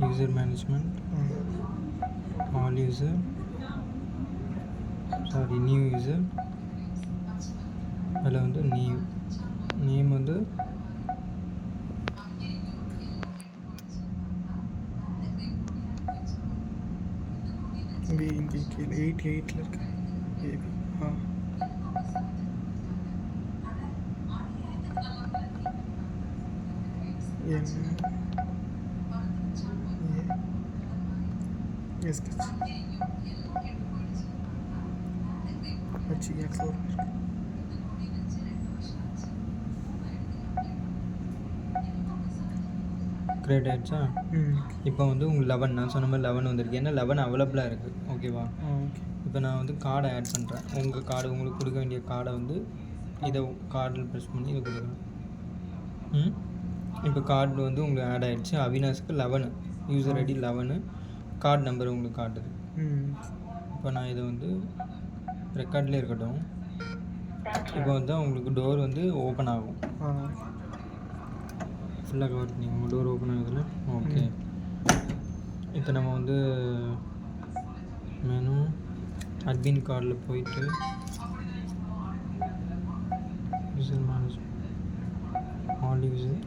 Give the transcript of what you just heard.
User management, all user, sorry new user. அதில் வந்து name வந்து இங்கே கீழே 88 இருக்கு ஏபி. எஸ்கெச் வச்சு எக்ஸோர் இருக்கு. கிரியேட் ஆகிடுச்சா? இப்போ வந்து உங்களுக்கு 11 நான் சொன்ன மாதிரி 11 வந்திருக்கு. ஏன்னா 11 அவைலபிளாக இருக்குது. ஓகேவா? ஓகே. இப்போ நான் வந்து கார்டை ஆட் பண்ணுறேன். உங்கள் கார்டு உங்களுக்கு கொடுக்க வேண்டிய கார்டை வந்து இதை கார்டில் ப்ரெஸ் பண்ணி இதை கொடுக்குறேன். இப்போ கார்டு வந்து உங்களுக்கு ஆட் ஆகிடுச்சு. அவினாஸுக்கு 11 யூசர் ஐடி 11 கார்டு நம்பர் உங்களுக்கு காட்டுது. இப்போ நான் இதை வந்து ரெக்கார்ட்லேயே இருக்கட்டும். இப்போ வந்து உங்களுக்கு டோர் வந்து ஓப்பன் ஆகும். ஃபுல்லாக கவர் பண்ணிக்கோங்க. டோர் ஓப்பன் ஆகுதுல்ல? ஓகே. இப்போ நம்ம வந்து மெனு அட்மின் கார்டில் போயிட்டு யூசர் மேனேஜ்மெண்ட், ஆல் யூசர்,